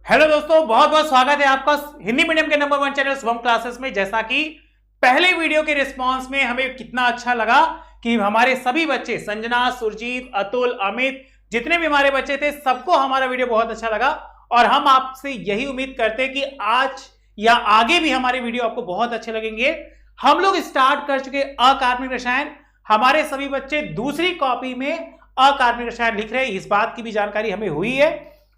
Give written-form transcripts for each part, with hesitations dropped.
Hello दोस्तों, बहुत बहुत स्वागत है आपका हिंदी मीडियम के नंबर 1 चैनल शुभम क्लासेस में। जैसा कि पहले वीडियो के रिस्पांस में हमें कितना अच्छा लगा कि हमारे सभी बच्चे संजना, सुरजीत, अतुल, अमित, जितने भी हमारे बच्चे थे, सबको हमारा वीडियो बहुत अच्छा लगा। और हम आपसे यही उम्मीद करते हैं कि आज या आगे भी हमारे वीडियो आपको बहुत अच्छे लगेंगे। हम लोग स्टार्ट कर चुके अकार्बनिक रसायन। हमारे सभी बच्चे दूसरी कॉपी में अकार्बनिक रसायन लिख रहे हैं। इस बात की भी जानकारी हमें हुई है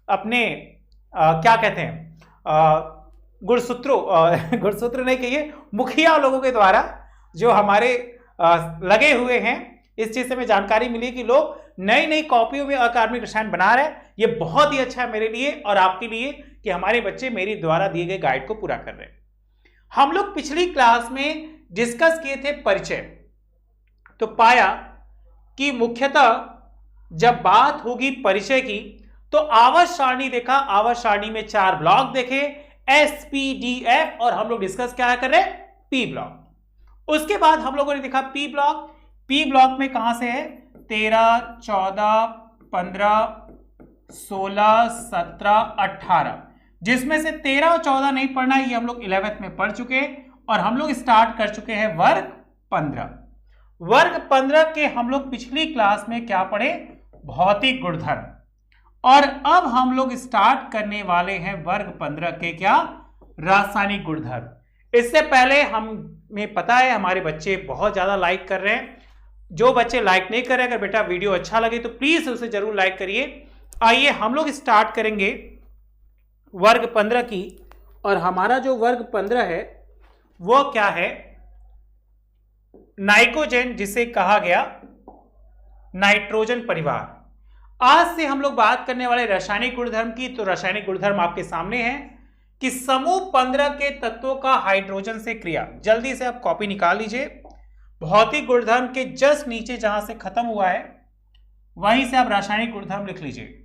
अपने क्या कहते हैं गुणसूत्र नहीं कहिए, मुखिया लोगों के द्वारा जो हमारे लगे हुए हैं। इस चीज से हमें जानकारी मिली कि लोग नई नई कॉपियों में अकार्बनिक रसायन बना रहे हैं। ये बहुत ही अच्छा है मेरे लिए और आपके लिए कि हमारे बच्चे मेरी द्वारा दिए गए गाइड को पूरा कर रहे हैं। हम लोग पिछली क्लास में डिस्कस किए थे परिचय, तो पाया कि मुख्यतः जब बात होगी परिचय की तो आवर्त सारणी देखा। आवर्त सारणी में 4 ब्लॉक देखे, एस पी डी एफ, और हम लोग डिस्कस क्या कर रहे हैं, पी ब्लॉक। उसके बाद हम लोगों ने देखा पी ब्लॉक। पी ब्लॉक में कहां से है, 13, 14, 15, 16, 17, 18, जिसमें से 13 और 14 नहीं पढ़ना, ये हम लोग 11th में पढ़ चुके। और हम लोग स्टार्ट कर चुके हैं वर्ग 15। वर्ग 15 के हम लोग पिछली क्लास में क्या पढ़े, भौतिक गुणधर्म। और अब हम लोग स्टार्ट करने वाले हैं वर्ग 15 के क्या, रासायनिक गुणधर्म। इससे पहले हमें पता है हमारे बच्चे बहुत ज्यादा लाइक कर रहे हैं। जो बच्चे लाइक नहीं कर रहे, अगर बेटा वीडियो अच्छा लगे तो प्लीज उसे जरूर लाइक करिए। आइए हम लोग स्टार्ट करेंगे वर्ग 15 की। और हमारा जो वर्ग 15 है वो क्या है, नाइट्रोजन, जिसे कहा गया नाइट्रोजन परिवार। आज से हम लोग बात करने वाले रासायनिक गुणधर्म की। तो रासायनिक गुणधर्म आपके सामने है कि समूह 15 के तत्वों का हाइड्रोजन से क्रिया। जल्दी से आप कॉपी निकाल लीजिए। भौतिक गुणधर्म के जस्ट नीचे जहां से खत्म हुआ है वहीं से आप रासायनिक गुणधर्म लिख लीजिए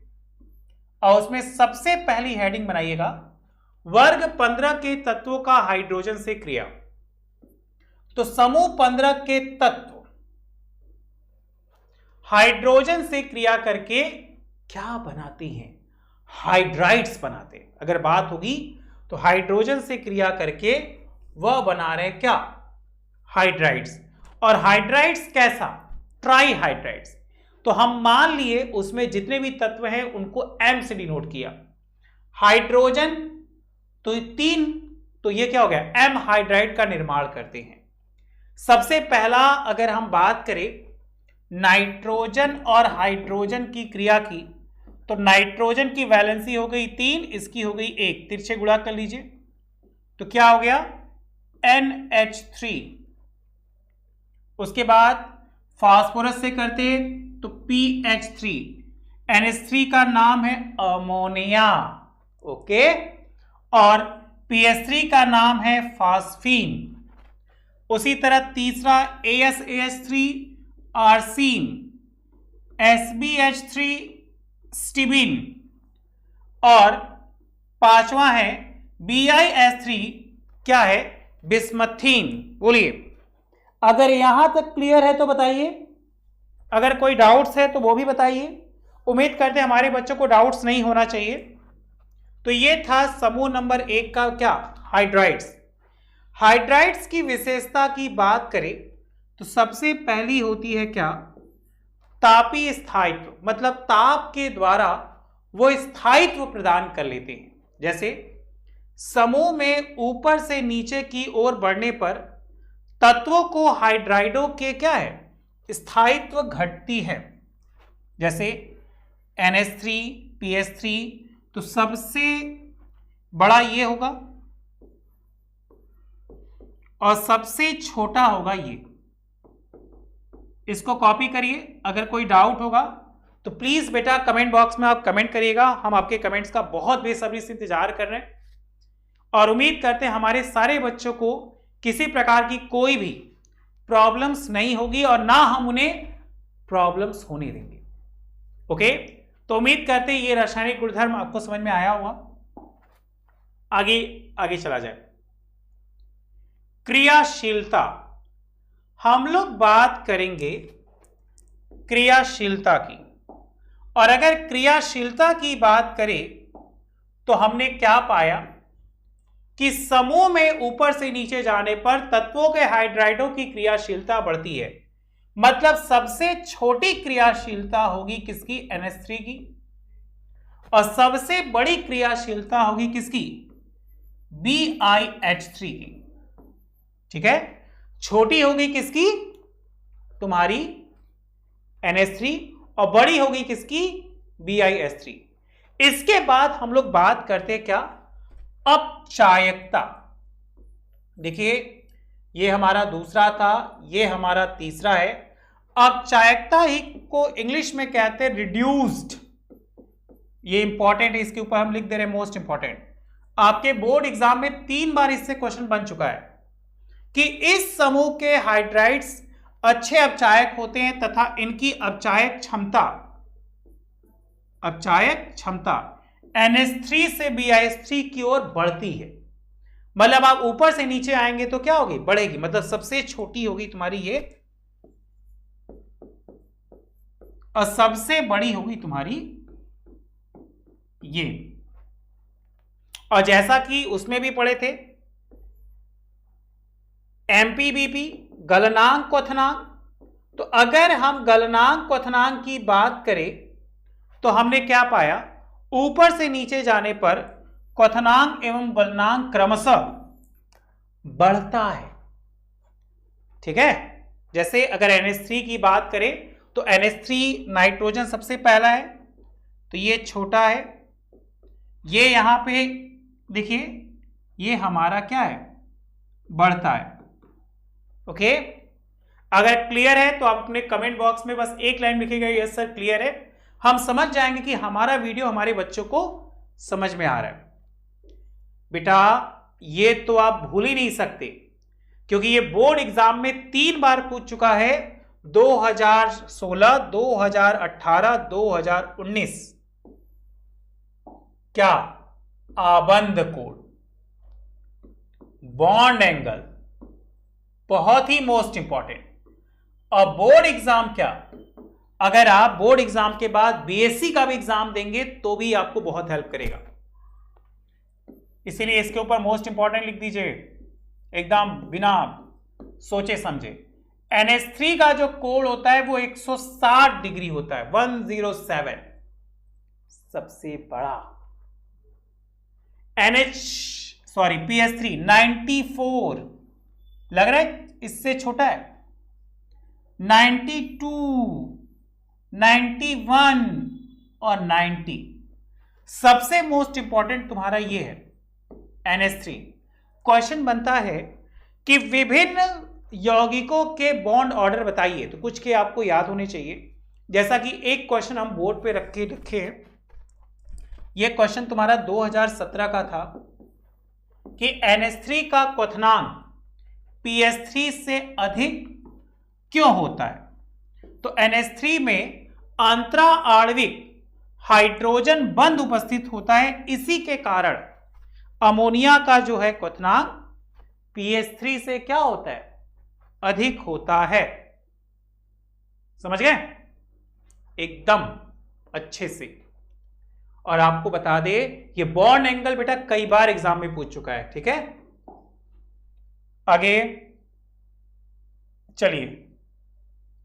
और उसमें सबसे पहली हेडिंग बनाइएगा, वर्ग 15 के तत्वों का हाइड्रोजन से क्रिया। तो समूह 15 के तत्व हाइड्रोजन से क्रिया करके क्या बनाती हैं, हाइड्राइड्स बनाते हैं। अगर बात होगी तो हाइड्रोजन से क्रिया करके वह बना रहे क्या, हाइड्राइड्स। और हाइड्राइड्स कैसा, ट्राईहाइड्राइड्स। तो हम मान लिए उसमें जितने भी तत्व हैं उनको एम से डिनोट किया। हाइड्रोजन तो 3, तो ये क्या हो गया, एम हाइड्राइड का निर्माण करते हैं। सबसे पहला अगर हम बात करें नाइट्रोजन और हाइड्रोजन की क्रिया की, तो नाइट्रोजन की वैलेंसी हो गई 3, इसकी हो गई 1, तिरछे गुणा कर लीजिए तो क्या हो गया, NH3। उसके बाद फास्फोरस से करते तो PH3, NH3 का नाम है अमोनिया, ओके, और PH3 का नाम है फास्फीन। उसी तरह तीसरा ASAH3 आर्सीन, SbH3 स्टिबिन, और पांचवा है BiS3 क्या है, बिस्मथीन। बोलिए, अगर यहां तक क्लियर है तो बताइए, अगर कोई डाउट्स है तो वो भी बताइए। उम्मीद करते हैं हमारे बच्चों को डाउट्स नहीं होना चाहिए। तो ये था समूह नंबर 1 का क्या, हाइड्राइड्स। हाइड्राइड्स की विशेषता की बात करें तो सबसे पहली होती है क्या, तापीय स्थायित्व, मतलब ताप के द्वारा वो स्थायित्व प्रदान कर लेते हैं। जैसे समूह में ऊपर से नीचे की ओर बढ़ने पर तत्वों को हाइड्राइडों के क्या है, स्थायित्व घटती है। जैसे NH3, PH3, तो सबसे बड़ा ये होगा और सबसे छोटा होगा ये। इसको कॉपी करिए। अगर कोई डाउट होगा तो प्लीज बेटा कमेंट बॉक्स में आप कमेंट करिएगा। हम आपके कमेंट्स का बहुत बेसब्री से इंतजार कर रहे हैं और उम्मीद करते हैं हमारे सारे बच्चों को किसी प्रकार की कोई भी प्रॉब्लम्स नहीं होगी और ना हम उन्हें प्रॉब्लम्स होने देंगे। ओके, तो उम्मीद करते हैं ये रासायनिक गुणधर्म आपको समझ में आया होगा। आगे चला जाए। क्रियाशीलता, हम लोग बात करेंगे क्रियाशीलता की। और अगर क्रियाशीलता की बात करें तो हमने क्या पाया कि समूह में ऊपर से नीचे जाने पर तत्वों के हाइड्राइडों की क्रियाशीलता बढ़ती है। मतलब सबसे छोटी क्रियाशीलता होगी किसकी? NH3 की। और सबसे बड़ी क्रियाशीलता होगी किसकी? BiH3 की। ठीक है, छोटी होगी किसकी? तुम्हारी NH3 और बड़ी होगी किसकी? BiH3। इसके बाद हम लोग बात करते हैं क्या? अपचायकता। देखिए ये हमारा दूसरा था, ये हमारा तीसरा है। अपचायकता ही को इंग्लिश में कहते हैं रिड्यूस्ड। ये इंपॉर्टेंट है, इसके ऊपर हम लिख दे रहे हैं मोस्ट इंपॉर्टेंट। आपके बोर्ड एग्जाम में 3 बार इससे क्वेश्चन बन चुका है कि इस समूह के हाइड्राइड्स अच्छे अपचायक होते हैं तथा इनकी अपचायक क्षमता NH3 से BiH3 की ओर बढ़ती है। मतलब आप ऊपर से नीचे आएंगे तो क्या होगी? बढ़ेगी। मतलब सबसे छोटी होगी तुम्हारी ये और सबसे बड़ी होगी तुम्हारी ये। और जैसा कि उसमें भी पढ़े थे MPBP गलनांक क्वथनांक, तो अगर हम गलनांक क्वथनांक की बात करें तो हमने क्या पाया? ऊपर से नीचे जाने पर क्वथनांक एवं गलनांक क्रमशः बढ़ता है। ठीक है, जैसे अगर NH3 की बात करें तो NH3 नाइट्रोजन सबसे पहला है, तो ये छोटा है। ये यहां पे देखिए ये हमारा क्या है? बढ़ता है। ओके, अगर क्लियर है तो आप अपने कमेंट बॉक्स में बस एक लाइन लिखिएगा, यस सर क्लियर है। हम समझ जाएंगे कि हमारा वीडियो हमारे बच्चों को समझ में आ रहा है। बेटा ये तो आप भूल ही नहीं सकते क्योंकि ये बोर्ड एग्जाम में 3 बार पूछ चुका है, 2016, 2018, 2019। क्या? आबंध कोण, बॉन्ड एंगल, बहुत ही मोस्ट इंपॉर्टेंट। और बोर्ड एग्जाम क्या, अगर आप बोर्ड एग्जाम के बाद बीएससी का भी एग्जाम देंगे तो भी आपको बहुत हेल्प करेगा। इसीलिए इसके ऊपर मोस्ट इंपॉर्टेंट लिख दीजिए एकदम बिना सोचे समझे। NH3 का जो कोण होता है वो 160 डिग्री होता है, 107 सबसे बड़ा। PH3 94 लग रहा है इससे छोटा है, 92, 91 और 90। सबसे मोस्ट इंपॉर्टेंट तुम्हारा ये है NH3। क्वेश्चन बनता है कि विभिन्न यौगिकों के बॉन्ड ऑर्डर बताइए, तो कुछ के आपको याद होने चाहिए। जैसा कि एक क्वेश्चन हम बोर्ड पे रखे हैं, यह क्वेश्चन तुम्हारा 2017 का था कि NH3 का क्वथनांक PH3 से अधिक क्यों होता है। तो NH3 में अंतरा आणविक हाइड्रोजन बंध उपस्थित होता है, इसी के कारण अमोनिया का जो है क्वथनांक PH3 से क्या होता है? अधिक होता है। समझ गए एकदम अच्छे से। और आपको बता दे ये बॉन्ड एंगल बेटा कई बार एग्जाम में पूछ चुका है। ठीक है, आगे चलिए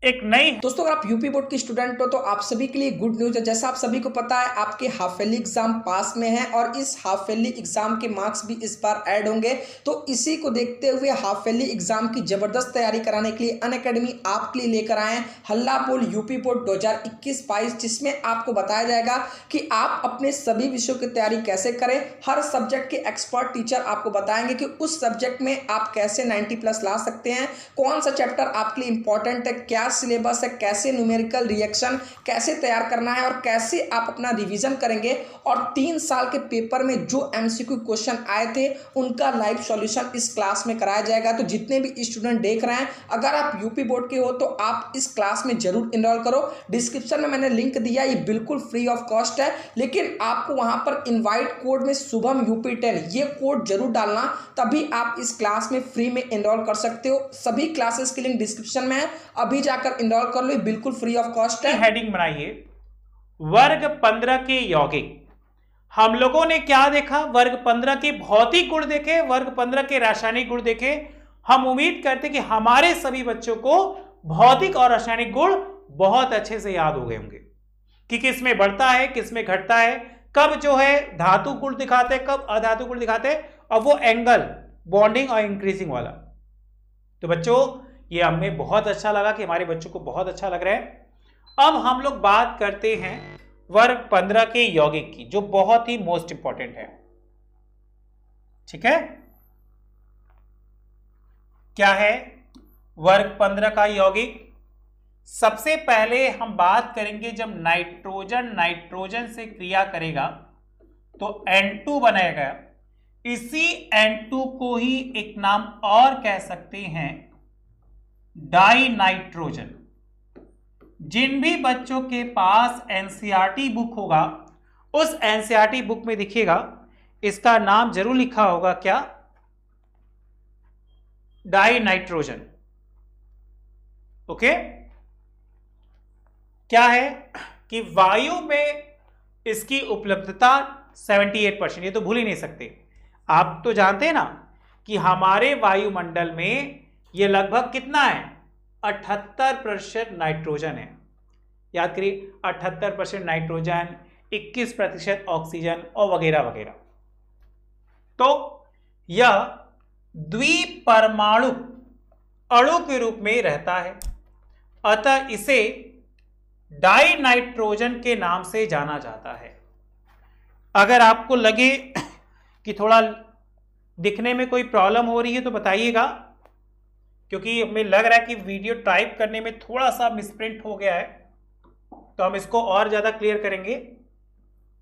एक नई। दोस्तों अगर आप यूपी बोर्ड के स्टूडेंट हो तो आप सभी के लिए गुड न्यूज है। जैसा आप सभी को पता है आपके हाफ ईयरली एग्जाम पास में है और इस हाफ ईयरली एग्जाम के मार्क्स भी इस बार ऐड होंगे। तो इसी को देखते हुए हाफ ईयरली एग्जाम की जबरदस्त तैयारी कराने के लिए अनअकैडमी आपके लिए लेकर आए हैं हल्ला बोल यूपी बोर्ड 2021-22, जिसमें आपको बताया जाएगा कि आप अपने सभी विषयों की तैयारी कैसे करें। हर सब्जेक्ट के एक्सपर्ट टीचर आपको बताएंगे कि उस सब्जेक्ट में आप कैसे 90+ ला सकते हैं, कौन सा चैप्टर आपके लिए इंपॉर्टेंट है, क्या सिलेबस है, कैसे न्यूमेरिकल रिएक्शन कैसे तैयार करना है और कैसे आप अपना रिवीजन करेंगे। और 3 साल के पेपर में जो एमसीक्यू क्वेश्चन आए थे उनका लाइव सॉल्यूशन इस क्लास में कराया जाएगा। तो जितने भी स्टूडेंट देख रहे हैं, अगर आप यूपी बोर्ड के हो तो आप इस क्लास में जरूर इनरोल करो। डिस्क्रिप्शन में मैंने लिंक दिया, ये बिल्कुल फ्री ऑफ कॉस्ट है, लेकिन आपको वहां पर इनवाइट कोड में शुभम UP10 ये कोड जरूर डालना, तभी आप इस क्लास में फ्री में इनरोल कर सकते हो। सभी क्लासेस की लिंक डिस्क्रिप्शन में है, अभी जाकर इनरोल कर लो, बिल्कुल फ्री ऑफ कॉस्ट है। हेडिंग बनाइए वर्ग 15 के यौगिक हम लोगों ने क्या देखा, वर्ग 15 के भौतिक गुण देखे, वर्ग 15 के रासायनिक गुण देखे। हम उम्मीद करते कि हमारे सभी बच्चों को भौतिक और रासायनिक गुण बहुत अच्छे से याद हो गए होंगे कि किस में बढ़ता है, किस में घटता है, कब जो है धातु गुण दिखाते हैं, कब अधातु गुण दिखाते हैं, और वो एंगल बॉन्डिंग और इंक्रीजिंग वाला। तो बच्चों ये हमें बहुत अच्छा लगा कि हमारे बच्चों को बहुत अच्छा लग रहा है। अब हम लोग बात करते हैं वर्ग 15 के यौगिक की, जो बहुत ही मोस्ट इंपॉर्टेंट है। ठीक है, क्या है वर्ग 15 का यौगिक? सबसे पहले हम बात करेंगे जब नाइट्रोजन नाइट्रोजन से क्रिया करेगा तो N2 बनेगा। इसी N2 को ही एक नाम और कह सकते हैं डाई नाइट्रोजन। जिन भी बच्चों के पास एनसीईआरटी बुक होगा उस एनसीईआरटी बुक में दिखेगा, इसका नाम जरूर लिखा होगा, क्या? Die nitrogen. ओके, क्या है कि वायु में इसकी उपलब्धता 78%, ये तो भूल ही नहीं सकते। आप तो जानते हैं ना कि हमारे वायुमंडल में ये लगभग कितना है, 78% नाइट्रोजन है। याद करिए, 78% नाइट्रोजन, 21% ऑक्सीजन और वगैरह वगैरह। तो यह द्विपरमाणु अणु के रूप में रहता है, अतः इसे डाई नाइट्रोजन के नाम से जाना जाता है। अगर आपको लगे कि थोड़ा दिखने में कोई प्रॉब्लम हो रही है तो बताइएगा, क्योंकि हमें लग रहा है कि वीडियो टाइप करने में थोड़ा सा मिसप्रिंट हो गया है, तो हम इसको और ज़्यादा क्लियर करेंगे।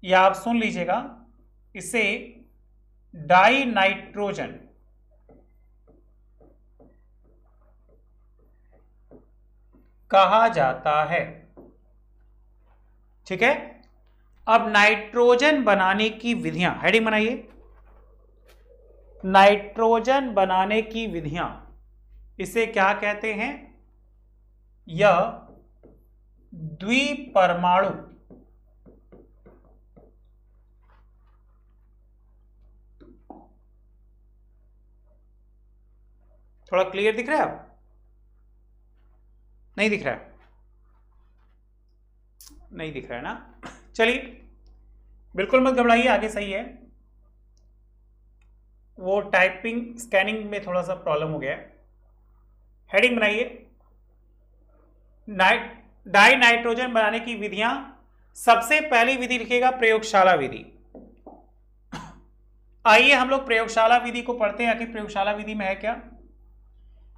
या आप सुन लीजिएगा, इसे डाई नाइट्रोजन कहा जाता है। ठीक है, अब नाइट्रोजन बनाने की विधियां, हेडिंग बनाइए, नाइट्रोजन बनाने की विधियां, इसे क्या कहते हैं? यह द्विपरमाणु थोड़ा क्लियर दिख रहा है? आप नहीं दिख रहा है? नहीं दिख रहा है ना? चलिए, बिल्कुल मत घबराइए, आगे सही है। वो टाइपिंग स्कैनिंग में थोड़ा सा प्रॉब्लम हो गया है। हेडिंग बनाइए, डाई नाइट्रोजन बनाने की विधियां। सबसे पहली विधि लिखिएगा प्रयोगशाला विधि। आइए हम लोग प्रयोगशाला विधि को पढ़ते हैं। आखिर प्रयोगशाला विधि में है क्या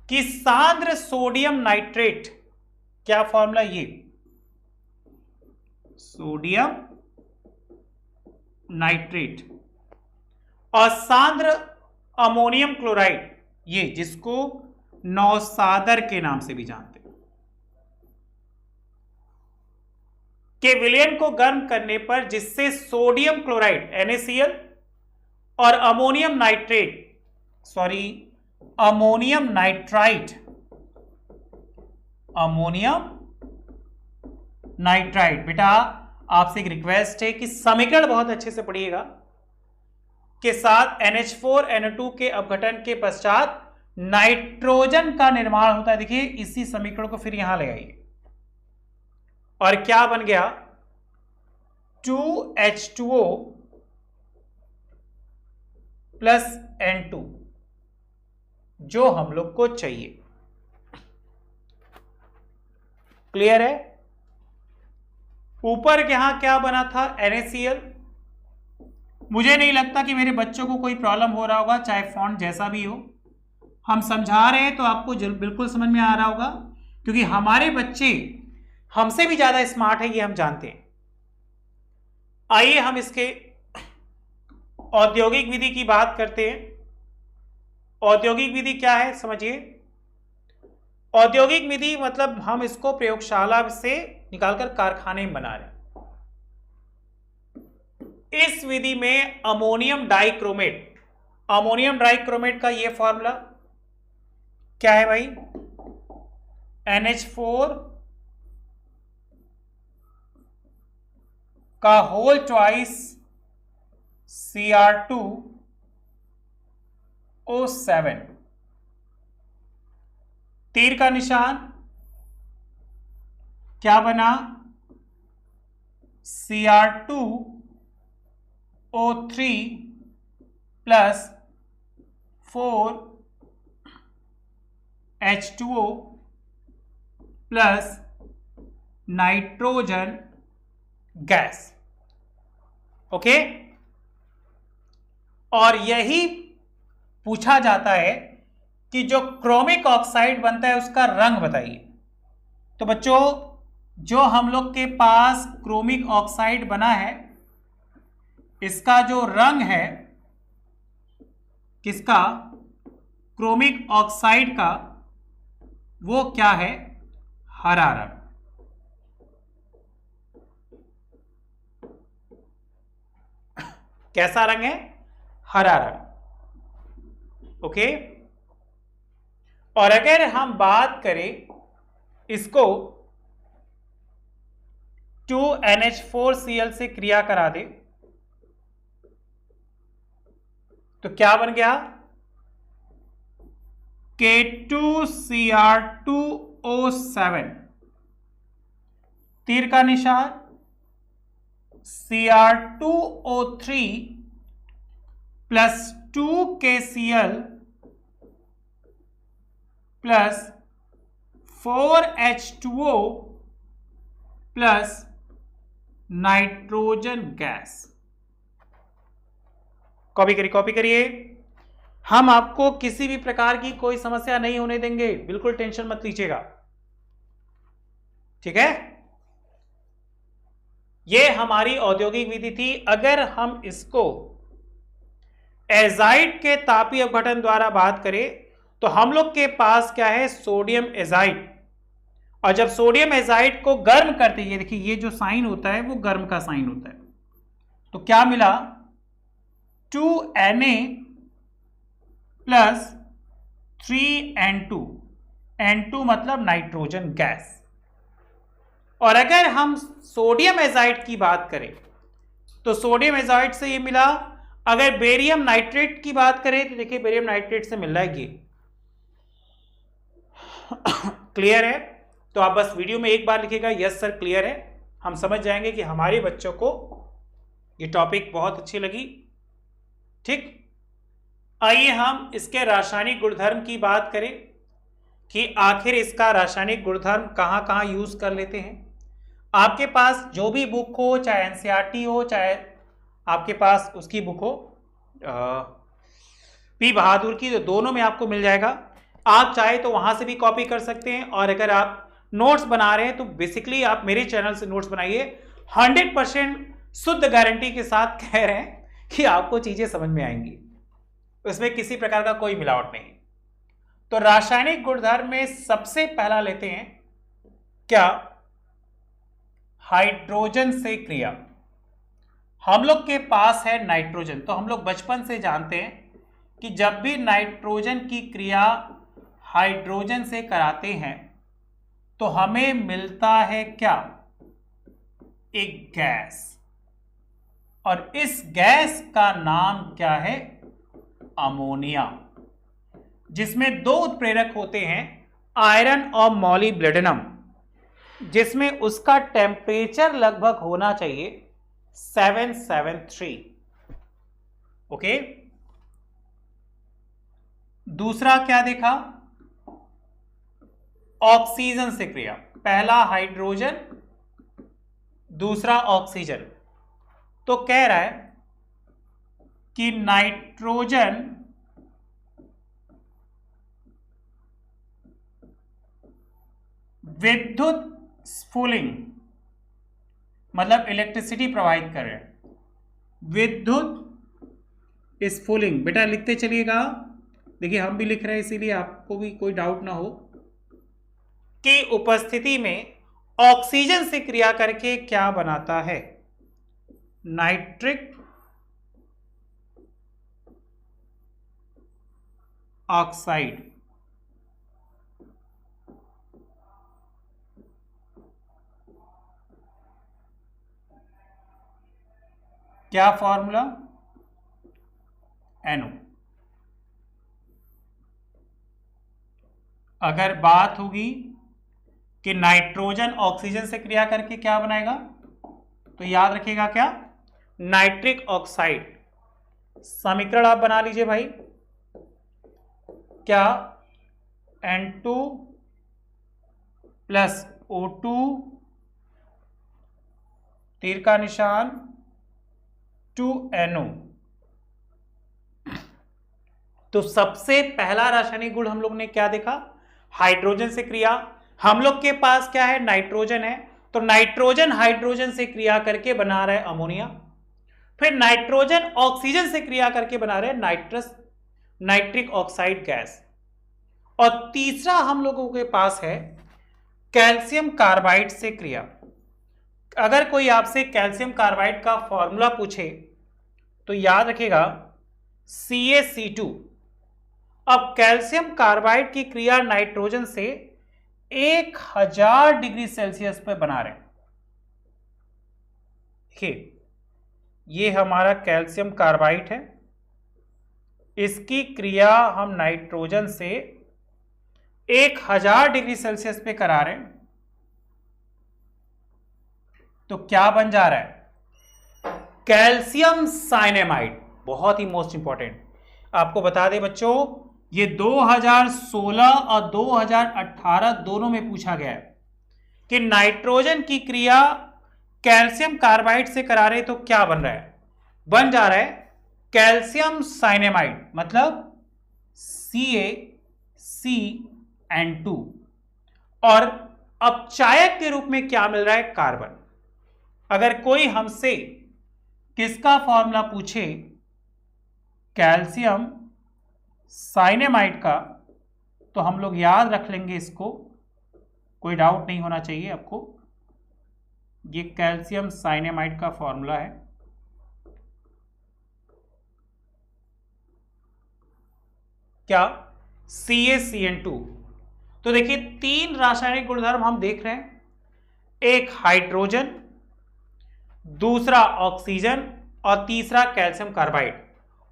कि सांद्र सोडियम नाइट्रेट, क्या फॉर्मूला? ये सोडियम नाइट्रेट और सांद्र अमोनियम क्लोराइड, ये जिसको नौसादर के नाम से भी जानते हैं, के विलयन को गर्म करने पर जिससे सोडियम क्लोराइड NaCl और अमोनियम नाइट्राइट। बेटा आपसे एक रिक्वेस्ट है कि समीकरण बहुत अच्छे से पढ़िएगा, के साथ NH4NO2 के अपघटन के पश्चात नाइट्रोजन का निर्माण होता है। देखिए, इसी समीकरण को फिर यहां ले आइए और क्या बन गया? 2H2O प्लस N2, जो हम लोग को चाहिए। क्लियर है? ऊपर यहां क्या बना था? NaCl। मुझे नहीं लगता कि मेरे बच्चों को कोई प्रॉब्लम हो रहा होगा, चाहे फॉन्ट जैसा भी हो। हम समझा रहे हैं तो आपको बिल्कुल समझ में आ रहा होगा, क्योंकि हमारे बच्चे हमसे भी ज्यादा स्मार्ट है, ये हम जानते हैं। आइए हम इसके औद्योगिक विधि की बात करते हैं। औद्योगिक विधि क्या है समझिए। औद्योगिक विधि मतलब हम इसको प्रयोगशाला से निकालकर कारखाने में बना रहे हैं। इस विधि में अमोनियम डाइक्रोमेट का ये फॉर्मूला क्या है भाई? NH4 का होल ट्वाइस Cr2O7, तीर का निशान क्या बना, Cr2O3 plus 4H2O plus nitrogen gas. Okay, और यही पूछा जाता है कि जो क्रोमिक ऑक्साइड बनता है उसका रंग बताइए। तो बच्चों, जो हम लोग के पास क्रोमिक ऑक्साइड बना है, इसका जो रंग है, किसका, क्रोमिक ऑक्साइड का, वो क्या है, हरा रंग। कैसा रंग है, हरा रंग। ओके, और अगर हम बात करें इसको 2NH4Cl से क्रिया करा दे तो क्या बन गया, K2Cr2O7, तीर का निशान Cr2O3 plus 2KCl plus 4H2O plus nitrogen gas. Copy करिए। हम आपको किसी भी प्रकार की कोई समस्या नहीं होने देंगे, बिल्कुल टेंशन मत लीजिएगा, ठीक है। यह हमारी औद्योगिक विधि थी। अगर हम इसको एजाइड के तापीय अपघटन द्वारा बात करें तो हम लोग के पास क्या है, सोडियम एजाइड, और जब सोडियम एजाइड को गर्म करते हैं, देखिए ये जो साइन होता है वो गर्म का साइन होता है, तो क्या मिला, 2Na प्लस 3N2, N2 मतलब नाइट्रोजन गैस। और अगर हम सोडियम एजाइड की बात करें तो सोडियम एजाइड से ये मिला। अगर बेरियम नाइट्रेट की बात करें तो देखिए बेरियम नाइट्रेट से मिल रहा है ये। क्लियर है? तो आप बस वीडियो में एक बार लिखिएगा यस सर क्लियर है, हम समझ जाएंगे कि हमारे बच्चों को ये टॉपिक बहुत अच्छी लगी। ठीक, आइए हम इसके रासायनिक गुणधर्म की बात करें कि आखिर इसका रासायनिक गुणधर्म कहां कहां यूज कर लेते हैं। आपके पास जो भी बुक हो, चाहे एनसीईआरटी हो, चाहे आपके पास उसकी बुक हो पी बहादुर की, तो दोनों में आपको मिल जाएगा। आप चाहे तो वहां से भी कॉपी कर सकते हैं, और अगर आप नोट्स बना रहे हैं तो बेसिकली आप मेरे चैनल से नोट्स बनाइए। 100% शुद्ध गारंटी के साथ कह रहे हैं कि आपको चीजें समझ में आएंगी, उसमें किसी प्रकार का कोई मिलावट नहीं। तो रासायनिक गुणधर्म में सबसे पहला लेते हैं क्या, हाइड्रोजन से क्रिया। हम लोग के पास है नाइट्रोजन, तो हम लोग बचपन से जानते हैं कि जब भी नाइट्रोजन की क्रिया हाइड्रोजन से कराते हैं तो हमें मिलता है क्या, एक गैस, और इस गैस का नाम क्या है, अमोनिया, जिसमें दो उत्प्रेरक होते हैं, आयरन और मॉलिब्डेनम, जिसमें उसका टेम्परेचर लगभग होना चाहिए 773। ओके, दूसरा क्या देखा, ऑक्सीजन से क्रिया, पहला हाइड्रोजन दूसरा ऑक्सीजन। तो कह रहा है कि नाइट्रोजन विद्युत स्फुलिंग, मतलब इलेक्ट्रिसिटी प्रवाहित कर रहे हैं, विद्युत स्फुलिंग, बेटा लिखते चलिएगा, देखिए हम भी लिख रहे हैं इसीलिए आपको भी कोई डाउट ना हो, की उपस्थिति में ऑक्सीजन से क्रिया करके क्या बनाता है, नाइट्रिक ऑक्साइड। क्या फॉर्मूला, NO। अगर बात होगी कि नाइट्रोजन ऑक्सीजन से क्रिया करके क्या बनाएगा, तो याद रखिएगा क्या, नाइट्रिक ऑक्साइड। समीकरण आप बना लीजिए भाई, क्या, N2 प्लस O2 तीर का निशान 2NO। तो सबसे पहला रासायनिक गुण हम लोग ने क्या देखा, हाइड्रोजन से क्रिया। हम लोग के पास क्या है, नाइट्रोजन है, तो नाइट्रोजन हाइड्रोजन से क्रिया करके बना रहा है अमोनिया। फिर नाइट्रोजन ऑक्सीजन से क्रिया करके बना रहे हैं नाइट्रिक ऑक्साइड गैस। और तीसरा हम लोगों के पास है कैल्शियम कार्बाइड से क्रिया। अगर कोई आपसे कैल्शियम कार्बाइड का फॉर्मूला पूछे तो याद रखिएगा CaC2। अब कैल्शियम कार्बाइड की क्रिया नाइट्रोजन से 1000 डिग्री सेल्सियस पर बना रहे हैं। देखिए ये हमारा कैल्शियम कार्बाइड है, इसकी क्रिया हम नाइट्रोजन से 1000 डिग्री सेल्सियस पे करा रहे हैं। तो क्या बन जा रहा है, कैल्शियम साइनेमाइड। बहुत ही मोस्ट इंपॉर्टेंट, आपको बता दें बच्चों, ये 2016 और 2018 दोनों में पूछा गया है कि नाइट्रोजन की क्रिया कैल्शियम कार्बाइड से करा रहे तो क्या बन रहा है, बन जा रहा है कैल्शियम साइनेमाइड, मतलब CaCN2। और अपचायक के रूप में क्या मिल रहा है, कार्बन। अगर कोई हमसे किसका फॉर्मूला पूछे कैल्शियम साइनेमाइड का, तो हम लोग याद रख लेंगे इसको, कोई डाउट नहीं होना चाहिए आपको। ये कैल्शियम साइनेमाइड का फॉर्मूला है, क्या, CaCN2। तो देखिए 3 रासायनिक गुणधर्म हम देख रहे हैं, एक हाइड्रोजन, दूसरा ऑक्सीजन और तीसरा कैल्शियम कार्बाइड।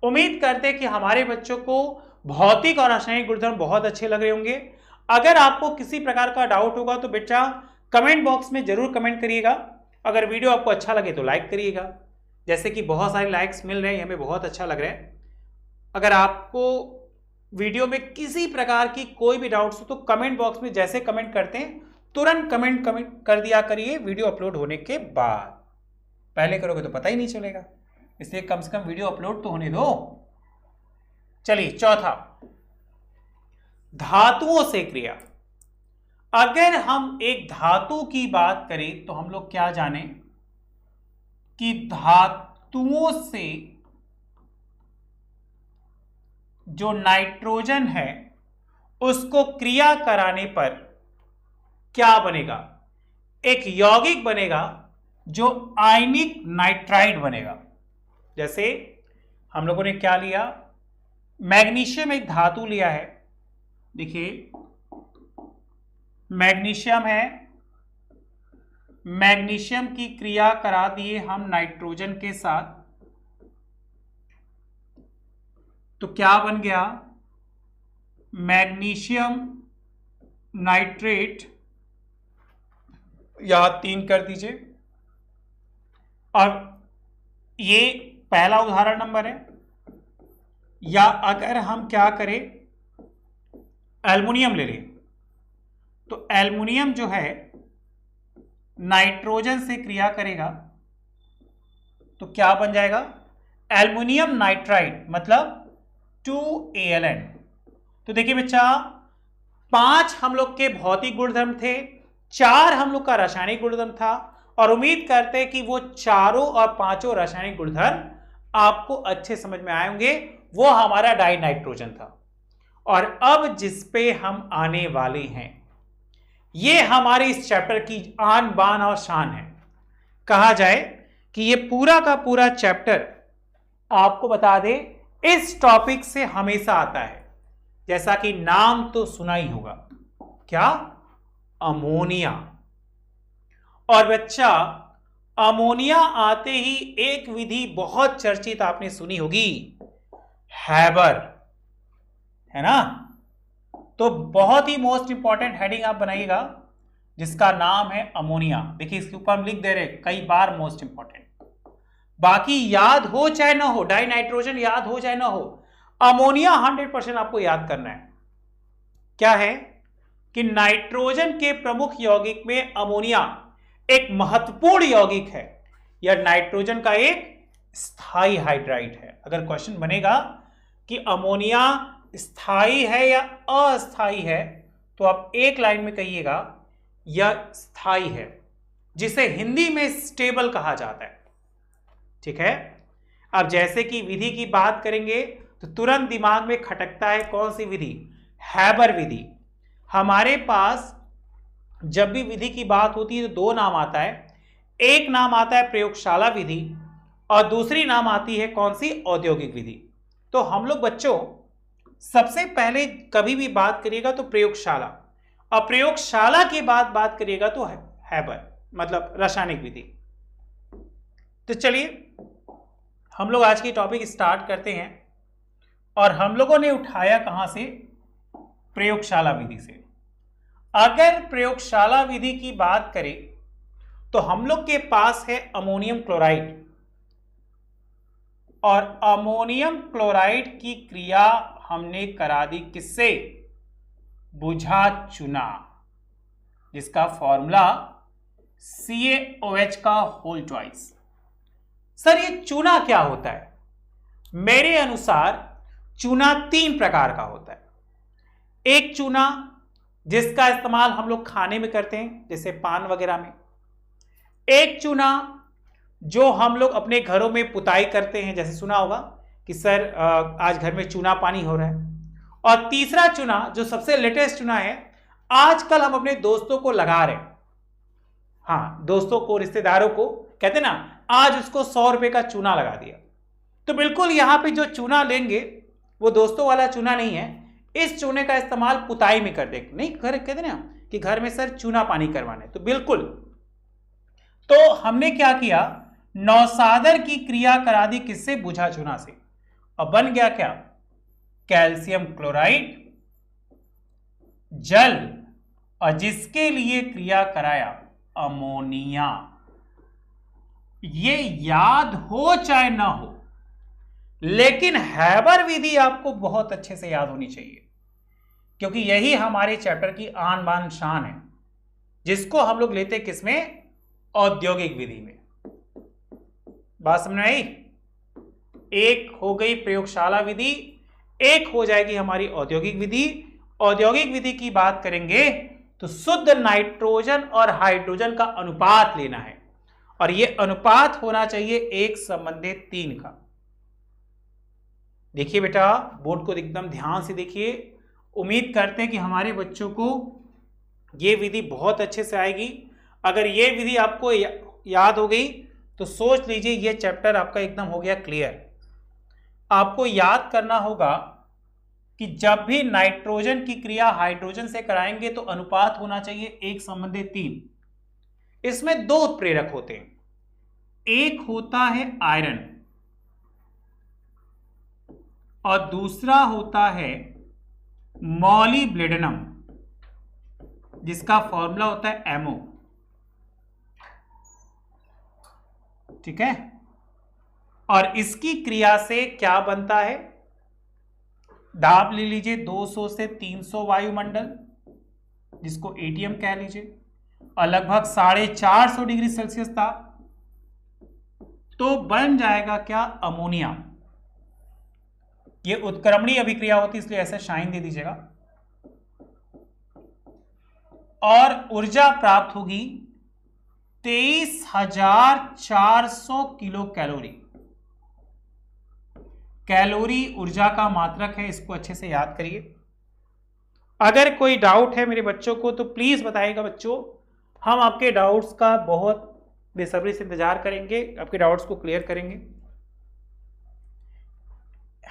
उम्मीद करते हैं कि हमारे बच्चों को भौतिक और रासायनिक गुणधर्म बहुत अच्छे लग रहे होंगे। अगर आपको किसी प्रकार का डाउट होगा तो बेटा कमेंट बॉक्स में जरूर कमेंट करिएगा। अगर वीडियो आपको अच्छा लगे तो लाइक करिएगा, जैसे कि बहुत सारे लाइक्स मिल रहे हैं, हमें बहुत अच्छा लग रहा है। अगर आपको वीडियो में किसी प्रकार की कोई भी डाउट्स हो तो कमेंट बॉक्स में जैसे कमेंट करते हैं तुरंत कमेंट कर दिया करिए वीडियो अपलोड होने के बाद। पहले करोगे तो पता ही नहीं चलेगा, इसलिए कम से कम वीडियो अपलोड तो होने दो। चलिए चौथा, धातुओं से क्रिया। अगर हम एक धातु की बात करें तो हम लोग क्या जाने कि धातुओं से जो नाइट्रोजन है उसको क्रिया कराने पर क्या बनेगा, एक यौगिक बनेगा जो आयनिक नाइट्राइड बनेगा। जैसे हम लोगों ने क्या लिया, मैग्नीशियम एक धातु लिया है, देखिए मैग्नीशियम है, मैग्नीशियम की क्रिया करा दिए हम नाइट्रोजन के साथ, तो क्या बन गया, मैग्नीशियम नाइट्रेट, यहां 3 कर दीजिए। और ये पहला उदाहरण नंबर है। या अगर हम क्या करें, एल्युमिनियम ले लें, तो एल्युमिनियम जो है नाइट्रोजन से क्रिया करेगा तो क्या बन जाएगा, एल्युमिनियम नाइट्राइड, मतलब 2Aln। तो देखिए बच्चा 5 हम लोग के भौतिक गुणधर्म थे, 4 हम लोग का रासायनिक गुणधर्म था, और उम्मीद करते हैं कि वो चारों और 5 रासायनिक गुणधर्म आपको अच्छे समझ में आए होंगे। वो हमारा डाई नाइट्रोजन था। और अब जिस पे हम आने वाले हैं, ये हमारे इस चैप्टर की आन बान और शान है। कहा जाए कि ये पूरा का पूरा चैप्टर आपको बता दे इस टॉपिक से हमेशा आता है। जैसा कि नाम तो सुना ही होगा, क्या, अमोनिया। और बच्चा अमोनिया आते ही एक विधि बहुत चर्चित आपने सुनी होगी, हैबर, है ना। तो बहुत ही मोस्ट इंपॉर्टेंट हेडिंग आप बनाइएगा जिसका नाम है अमोनिया। देखिए इसके ऊपर हम लिख दे रहे हैं कई बार मोस्ट इंपॉर्टेंट, बाकी याद हो चाहे ना हो, डाई नाइट्रोजन याद हो चाहे ना हो, अमोनिया 100% आपको याद करना है। क्या है कि नाइट्रोजन के प्रमुख यौगिक में अमोनिया एक महत्वपूर्ण यौगिक है, यह नाइट्रोजन का एक स्थायी हाइड्राइड है। अगर क्वेश्चन बनेगा कि अमोनिया स्थायी है या अस्थायी है, तो आप एक लाइन में कहिएगा यह स्थायी है, जिसे हिंदी में स्टेबल कहा जाता है। ठीक है। अब जैसे कि विधि की बात करेंगे तो तुरंत दिमाग में खटकता है कौन सी विधि? हैबर विधि। हमारे पास जब भी विधि की बात होती है तो दो नाम आता है, एक नाम आता है प्रयोगशाला विधि और दूसरी नाम आती है कौन सी? औद्योगिक विधि। तो हम लोग बच्चों सबसे पहले कभी भी बात करिएगा तो प्रयोगशाला, और प्रयोगशाला के बाद बात करिएगा तो हैबर, मतलब रासायनिक विधि। तो चलिए हम लोग आज की टॉपिक स्टार्ट करते हैं, और हम लोगों ने उठाया कहां से? प्रयोगशाला विधि से। अगर प्रयोगशाला विधि की बात करें तो हम लोग के पास है अमोनियम क्लोराइड, और अमोनियम क्लोराइड की क्रिया हमने करा दी किससे? बुझा चुना, जिसका फॉर्मूला CaOH का होल ट्वाइस। सर ये चूना क्या होता है? मेरे अनुसार चूना 3 प्रकार का होता है। एक चूना जिसका इस्तेमाल हम लोग खाने में करते हैं, जैसे पान वगैरह में। एक चूना जो हम लोग अपने घरों में पुताई करते हैं, जैसे सुना होगा कि सर आज घर में चूना पानी हो रहा है। और तीसरा चूना जो सबसे लेटेस्ट चूना है, आजकल हम अपने दोस्तों को लगा रहे हैं। हाँ, दोस्तों को, रिश्तेदारों को कहते ना, आज उसको 100 रुपए का चूना लगा दिया। तो बिल्कुल यहां पे जो चूना लेंगे वो दोस्तों वाला चूना नहीं है। इस चूने का इस्तेमाल पुताई में कर देंगे। नहीं, घर कहते ना कि घर में सर चूना पानी करवाने, तो बिल्कुल। तो हमने क्या किया? नौसादर की क्रिया करा दी किससे? बुझा चूना से। अब बन गया क्या? कैल्शियम क्लोराइड जल, और जिसके लिए क्रिया कराया अमोनिया। ये याद हो चाहे ना हो, लेकिन हैबर विधि आपको बहुत अच्छे से याद होनी चाहिए, क्योंकि यही हमारे चैप्टर की आन बान शान है, जिसको हम लोग लेते किसमें? औद्योगिक विधि में। बात समझ में आई? एक हो गई प्रयोगशाला विधि, एक हो जाएगी हमारी औद्योगिक विधि। औद्योगिक विधि की बात करेंगे तो शुद्ध नाइट्रोजन और हाइड्रोजन का अनुपात लेना है, और यह अनुपात होना चाहिए 1:3 का। देखिए बेटा, बोर्ड को एकदम ध्यान से देखिए। उम्मीद करते हैं कि हमारे बच्चों को यह विधि बहुत अच्छे से आएगी। अगर यह विधि आपको याद हो गई तो सोच लीजिए यह चैप्टर आपका एकदम हो गया क्लियर। आपको याद करना होगा कि जब भी नाइट्रोजन की क्रिया हाइड्रोजन से कराएंगे तो अनुपात होना चाहिए 1:3। इसमें 2 उत्प्रेरक होते हैं, एक होता है आयरन और दूसरा होता है मॉलिब्डेनम, जिसका फॉर्मूला होता है एमओ। ठीक है। और इसकी क्रिया से क्या बनता है? दाब ले लीजिए 200 से 300 वायुमंडल, जिसको एटीएम कह लीजिए, और लगभग 450 डिग्री सेल्सियस था, तो बन जाएगा क्या? अमोनिया। ये उत्क्रमणीय अभिक्रिया होती है, इसलिए ऐसा शाइन दे दीजिएगा। और ऊर्जा प्राप्त होगी 23,400 किलो कैलोरी। कैलोरी ऊर्जा का मात्रक है, इसको अच्छे से याद करिए। अगर कोई डाउट है मेरे बच्चों को तो प्लीज बताइएगा बच्चों, हम आपके डाउट्स का बहुत बेसब्री से इंतजार करेंगे, आपके डाउट्स को क्लियर करेंगे।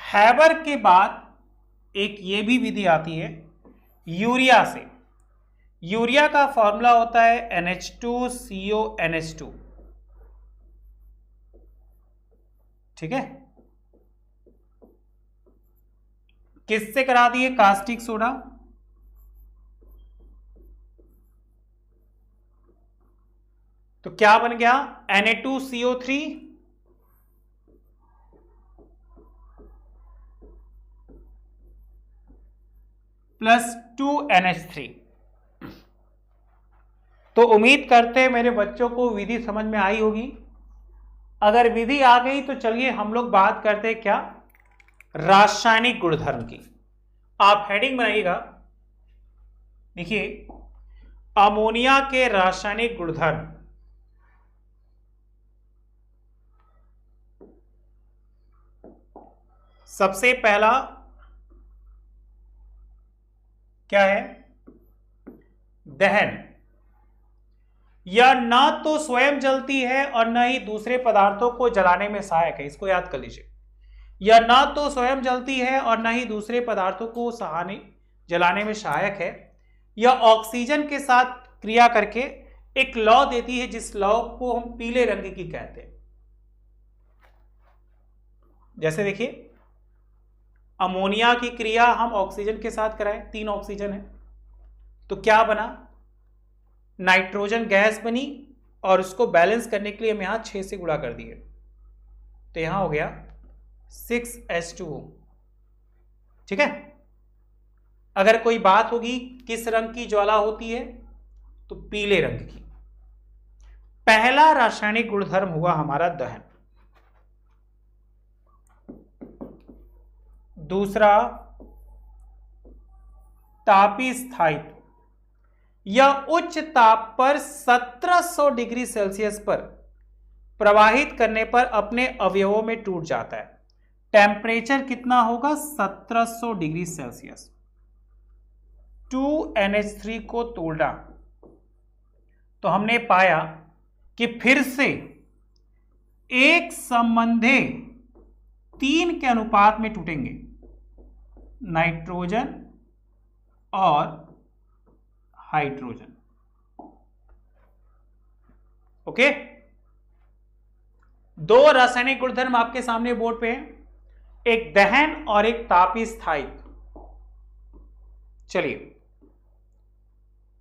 हैबर के बाद एक ये भी विधि आती है यूरिया से। यूरिया का फॉर्मूला होता है NH2CONH2। ठीक है। किससे करा दिए? Caustic soda. तो क्या बन गया? Na2CO3 plus 2NH3। तो उम्मीद करते हैं मेरे बच्चों को विधि समझ में आई होगी। अगर विधि आ गई तो चलिए हम लोग बात करते हैं क्या? रासायनिक गुणधर्म की। आप हेडिंग बनाइएगा, देखिए अमोनिया के रासायनिक गुणधर्म। सबसे पहला क्या है? दहन। यह न तो स्वयं जलती है और न ही दूसरे पदार्थों को जलाने में सहायक है। इसको याद कर लीजिए। यह न तो स्वयं जलती है और न ही दूसरे पदार्थों को जलाने में सहायक है। यह ऑक्सीजन के साथ क्रिया करके एक लौ देती है, जिस लौ को हम पीले रंग की कहते हैं। जैसे देखिए अमोनिया की क्रिया हम ऑक्सीजन के साथ कराएं, 3 ऑक्सीजन है तो क्या बना? नाइट्रोजन गैस बनी और उसको बैलेंस करने के लिए हम यहां 6 से गुणा कर दिए, तो यहां हो गया 6H2O। ठीक है। अगर कोई बात होगी किस रंग की ज्वाला होती है, तो पीले रंग की। पहला रासायनिक गुणधर्म हुआ हमारा दहन। दूसरा तापी स्थायित्व। यह उच्च ताप पर 1700 डिग्री सेल्सियस पर प्रवाहित करने पर अपने अवयवों में टूट जाता है। टेम्परेचर कितना होगा? 1700 डिग्री सेल्सियस। 2NH3 को तोड़ा तो हमने पाया कि फिर से एक संबंधे 3 के अनुपात में टूटेंगे, नाइट्रोजन और हाइड्रोजन। ओके, 2 रासायनिक गुणधर्म आपके सामने बोर्ड पे हैं, एक दहन और एक तापी स्थायित्व। चलिए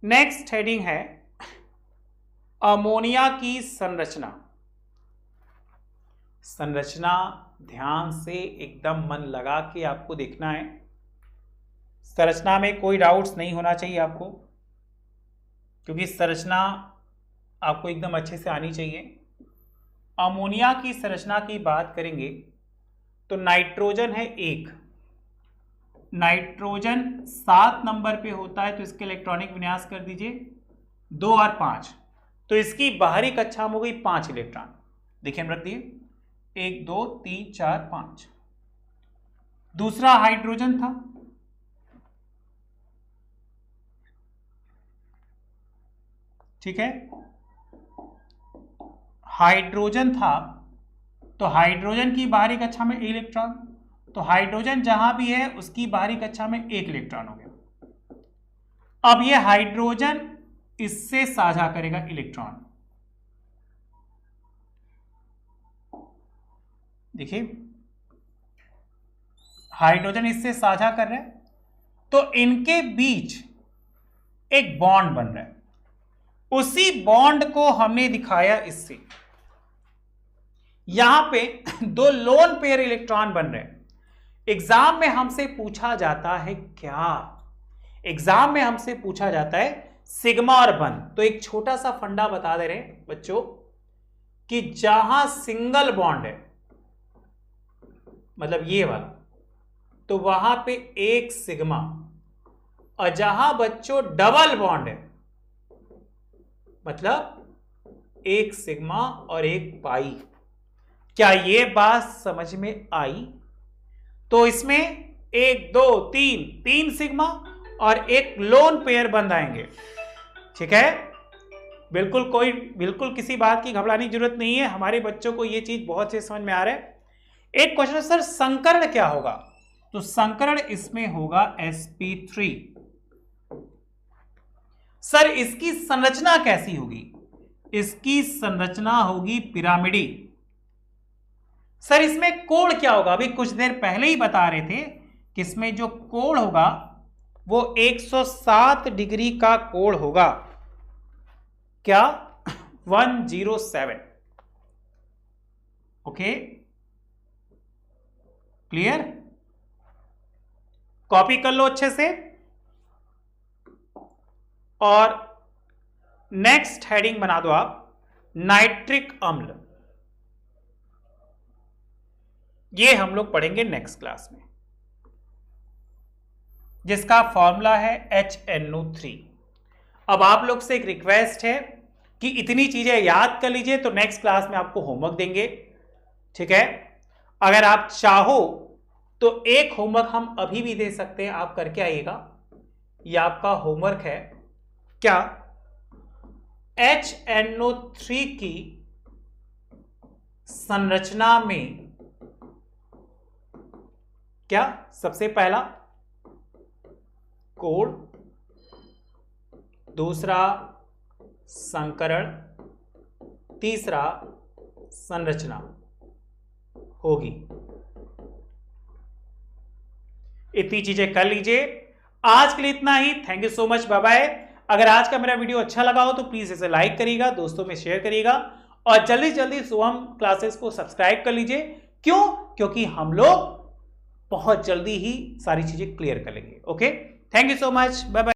नेक्स्ट हेडिंग है अमोनिया की संरचना। संरचना ध्यान से एकदम मन लगा के आपको देखना है। संरचना में कोई डाउट्स नहीं होना चाहिए आपको, क्योंकि संरचना आपको एकदम अच्छे से आनी चाहिए। अमोनिया की संरचना की बात करेंगे तो नाइट्रोजन है 1, नाइट्रोजन 7 नंबर पे होता है, तो इसके इलेक्ट्रॉनिक विन्यास कर दीजिए 2 और 5, तो इसकी बाहरी कक्षा में हो गई 5 इलेक्ट्रॉन। देखिए हम रख दिए 1 2 3 4 5। दूसरा हाइड्रोजन था, ठीक है, हाइड्रोजन था तो हाइड्रोजन की बाहरी कक्षा में इलेक्ट्रॉन, तो हाइड्रोजन जहां भी है उसकी बाहरी कक्षा में 1 इलेक्ट्रॉन हो गया। अब ये हाइड्रोजन इससे साझा करेगा इलेक्ट्रॉन। देखिए हाइड्रोजन इससे साझा कर रहे हैं, तो इनके बीच एक बॉन्ड बन रहा है। उसी बॉन्ड को हमने दिखाया इससे। यहां पे 2 लोन पेयर इलेक्ट्रॉन बन रहे हैं। एग्जाम में हमसे पूछा जाता है क्या? एग्जाम में हमसे पूछा जाता है सिग्मा और वन। तो एक छोटा सा फंडा बता दे रहे हैं बच्चों कि जहां सिंगल बॉन्ड है, मतलब ये वाला, तो वहां पे 1 सिग्मा, और जहां बच्चों डबल बॉन्ड है मतलब 1 सिग्मा और 1 पाई। क्या ये बात समझ में आई? तो इसमें 1 2 3 सिग्मा और 1 लोन पेयर बन आएंगे। ठीक है, बिल्कुल किसी बात की घबराने की जरूरत नहीं है। हमारे बच्चों को ये चीज बहुत से समझ में आ रहा है। एक क्वेश्चन, सर संकरण क्या होगा? तो संकरण इसमें होगा sp3। सर इसकी संरचना कैसी होगी? इसकी संरचना होगी पिरामिडी। सर इसमें कोण क्या होगा? अभी कुछ देर पहले ही बता रहे थे किसमें जो कोण होगा वो 107 डिग्री का कोण होगा। क्या? 107। Okay, clear? कॉपी कर लो अच्छे से। और नेक्स्ट हेडिंग बना दो आप नाइट्रिक अम्ल। ये हम लोग पढ़ेंगे नेक्स्ट क्लास में, जिसका फॉर्मूला है HNO3। अब आप लोग से एक रिक्वेस्ट है कि इतनी चीजें याद कर लीजिए, तो नेक्स्ट क्लास में आपको होमवर्क देंगे, ठीक है? अगर आप चाहो तो एक होमवर्क हम अभी भी दे सकते हैं, आप करके आइएगा। यह आपका होमवर्क है। क्या? HNO3 की संरचना में क्या? सबसे पहला कोण, दूसरा संकरण, तीसरा संरचना होगी। इतनी चीजें कर लीजिए। आज के लिए इतना ही। Thank you so much, bye bye. अगर आज का मेरा वीडियो अच्छा लगा हो तो प्लीज इसे लाइक करिएगा, दोस्तों में शेयर करिएगा, और जल्दी जल्दी शुभम क्लासेस को सब्सक्राइब कर लीजिए। क्यों? क्योंकि हम लोग बहुत जल्दी ही सारी चीजें क्लियर कर लेंगे। Okay, thank you so much, bye bye.